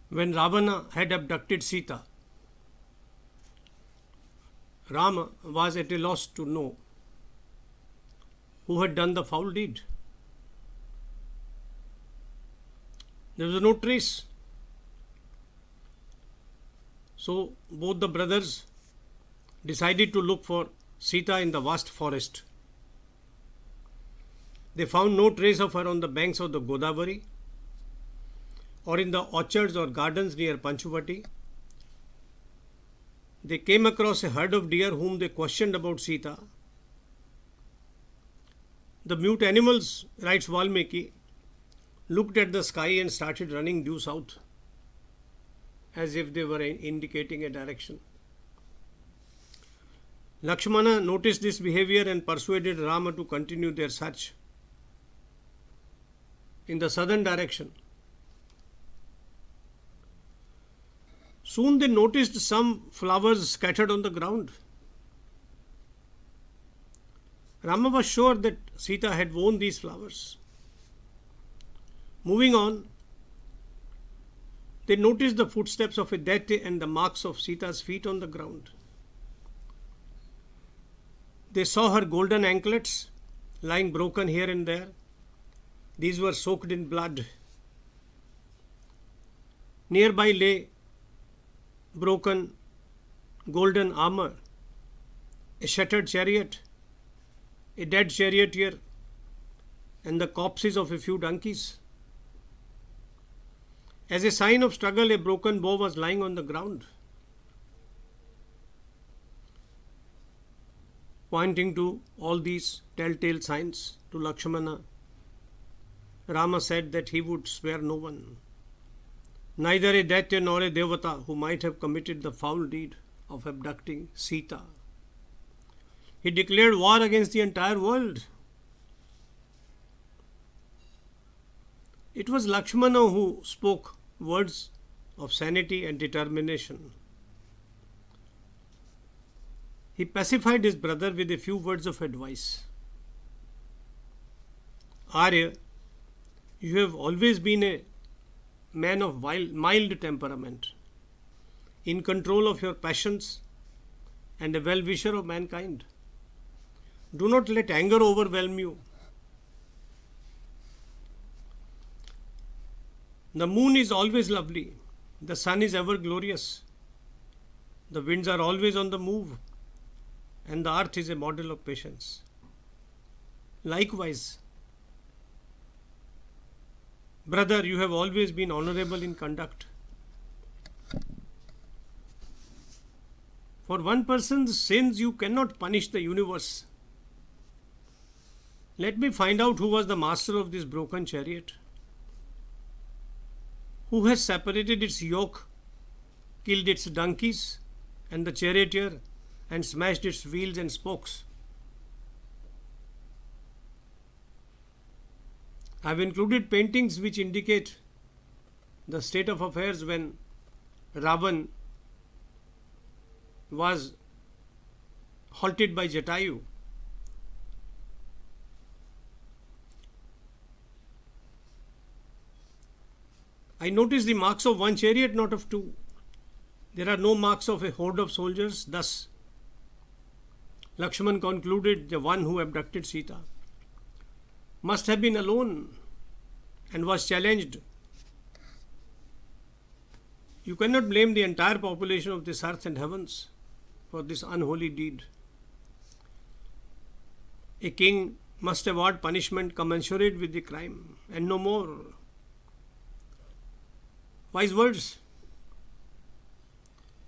When Ravana had abducted Sita, Rama was at a loss to know who had done the foul deed. There was no trace. So both the brothers decided to look for Sita in the vast forest. They found no trace of her on the banks of the Godavari or in the orchards or gardens near Panchavati. They came across a herd of deer whom they questioned about Sita. The mute animals, writes Valmiki, looked at the sky and started running due south, as if they were indicating a direction. Lakshmana noticed this behavior and persuaded Rama to continue their search in the southern direction. Soon they noticed some flowers scattered on the ground. Rama was sure that Sita had worn these flowers. Moving on, they noticed the footsteps of a Daitya and the marks of Sita's feet on the ground. They saw her golden anklets lying broken here and there. These were soaked in blood. Nearby lay broken golden armor, a shattered chariot, a dead charioteer, and the corpses of a few donkeys. As a sign of struggle, a broken bow was lying on the ground. Pointing to all these telltale signs to Lakshmana, Rama said that he would spare no one, neither a Daitya nor a Devata who might have committed the foul deed of abducting Sita. He declared war against the entire world. It was Lakshmana who spoke words of sanity and determination. He pacified his brother with a few words of advice. Arya, you have always been a man of mild temperament, in control of your passions, and a well-wisher of mankind. Do not let anger overwhelm you. The moon is always lovely. The sun is ever glorious. The winds are always on the move. And the earth is a model of patience. Likewise, brother, you have always been honorable in conduct. For one person's sins, you cannot punish the universe. Let me find out who was the master of this broken chariot. Who has separated its yoke, killed its donkeys and the charioteer, and smashed its wheels and spokes? I have included paintings which indicate the state of affairs when Ravana was halted by Jatayu. I notice the marks of one chariot, not of two. There are no marks of a horde of soldiers. Thus, Lakshman concluded the one who abducted Sita must have been alone and was challenged. You cannot blame the entire population of this earth and heavens for this unholy deed. A king must award punishment commensurate with the crime, and no more. Wise words.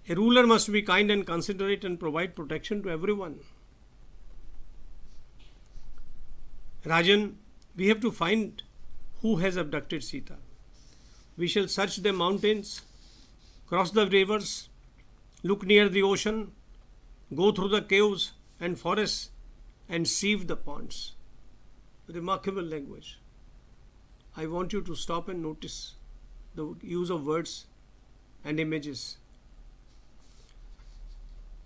A ruler must be kind and considerate and provide protection to everyone. Rajan, we have to find who has abducted Sita. We shall search the mountains, cross the rivers, look near the ocean, go through the caves and forests, and sieve the ponds. Remarkable language. I want you to stop and notice the use of words and images.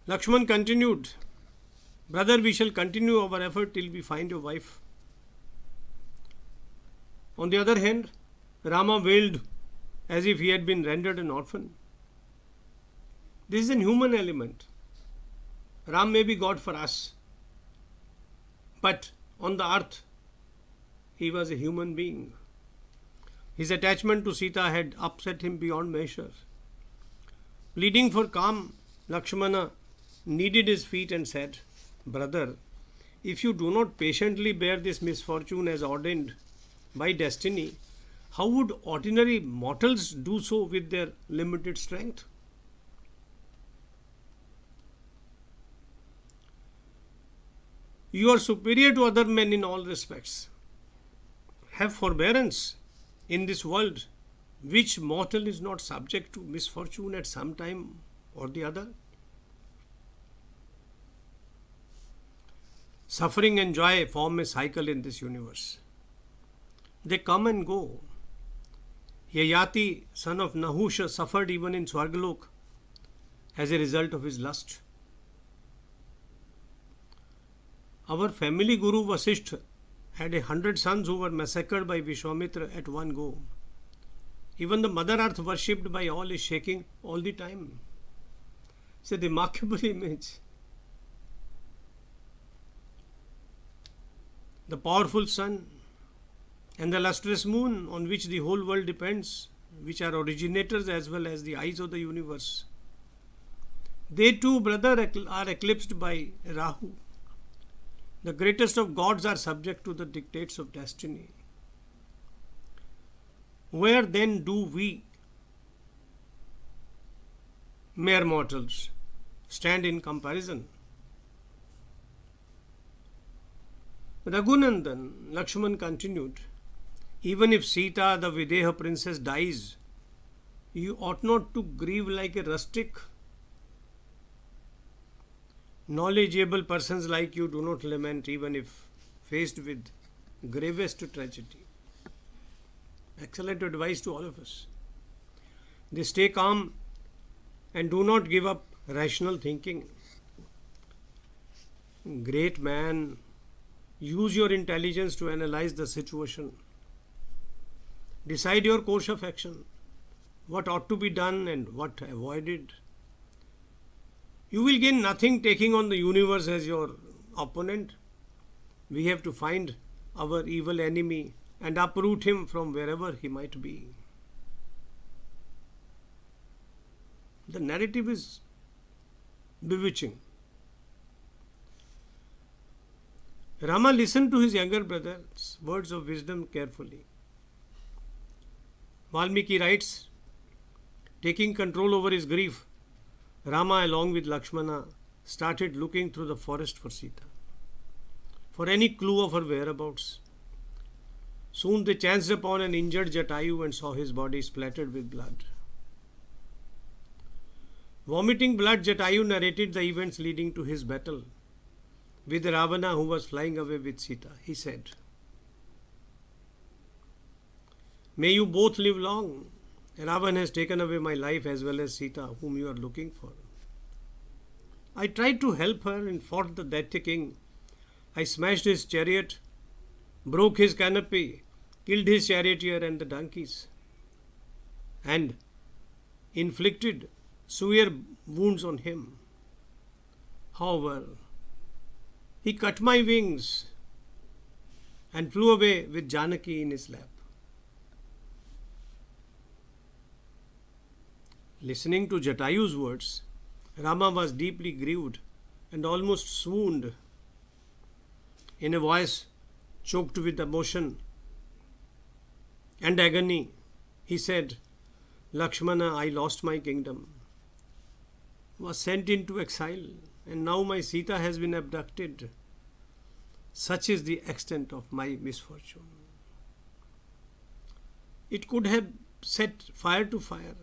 Lakshman continued, brother, we shall continue our effort till we find your wife. On the other hand, Rama wailed as if he had been rendered an orphan. This is an human element. Ram may be God for us, but on the earth, he was a human being. His attachment to Sita had upset him beyond measure. Pleading for calm, Lakshmana kneaded his feet and said, "Brother, if you do not patiently bear this misfortune as ordained by destiny, how would ordinary mortals do so with their limited strength?" You are superior to other men in all respects. Have forbearance. In this world, which mortal is not subject to misfortune at some time or the other? Suffering and joy form a cycle in this universe. They come and go. Yayati, son of Nahusha, suffered even in Swargalok as a result of his lust. Our family guru Vasishtha had 100 sons who were massacred by Vishwamitra at one go. Even the Mother Earth worshipped by all is shaking all the time. It's a remarkable image. The powerful sun and the lustrous moon on which the whole world depends, which are originators as well as the eyes of the universe. They too, brother, are eclipsed by Rahu. The greatest of gods are subject to the dictates of destiny. Where then do we, mere mortals, stand in comparison? Raghunandan, Lakshman continued, even if Sita, the Videha princess, dies, you ought not to grieve like a rustic. Knowledgeable persons like you do not lament even if faced with gravest tragedy. Excellent advice to all of us. They stay calm and do not give up rational thinking. Great man, use your intelligence to analyze the situation. Decide your course of action, what ought to be done and what avoided. You will gain nothing taking on the universe as your opponent. We have to find our evil enemy and uproot him from wherever he might be. The narrative is bewitching. Rama listened to his younger brother's words of wisdom carefully. Valmiki writes, taking control over his grief, Rama along with Lakshmana started looking through the forest for Sita, for any clue of her whereabouts. Soon they chanced upon an injured Jatayu and saw his body splattered with blood. Vomiting blood, Jatayu narrated the events leading to his battle with Ravana, who was flying away with Sita. He said, "May you both live long. Ravana has taken away my life as well as Sita, whom you are looking for. I tried to help her and fought the deity king. I smashed his chariot, broke his canopy, killed his charioteer and the donkeys, and inflicted severe wounds on him. However, he cut my wings and flew away with Janaki in his lap." Listening to Jatayu's words, Rama was deeply grieved and almost swooned. In a voice choked with emotion and agony, he said, "Lakshmana, I lost my kingdom, was sent into exile, and now my Sita has been abducted. Such is the extent of my misfortune. It could have set fire to fire.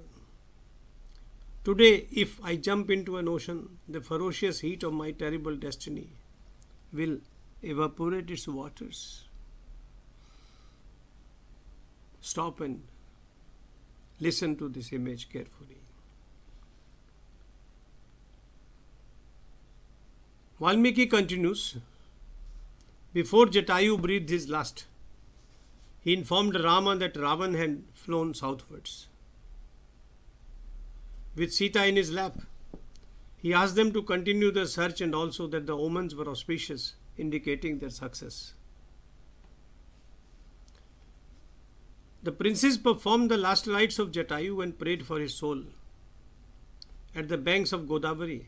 Today, if I jump into an ocean, the ferocious heat of my terrible destiny will evaporate its waters." Stop and listen to this image carefully. Valmiki continues, before Jatayu breathed his last, he informed Rama that Ravana had flown southwards. with Sita in his lap. He asked them to continue the search and also that the omens were auspicious, indicating their success. The princes performed the last rites of Jatayu and prayed for his soul at the banks of Godavari.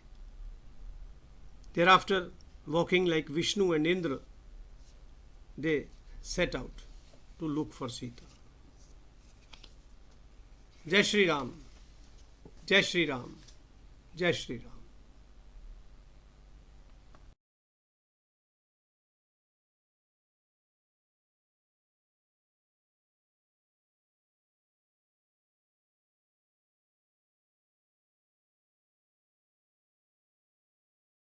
Thereafter, walking like Vishnu and Indra, they set out to look for Sita. Jai Shri Ram, Jai Shri Ram, Jai Shri Ram.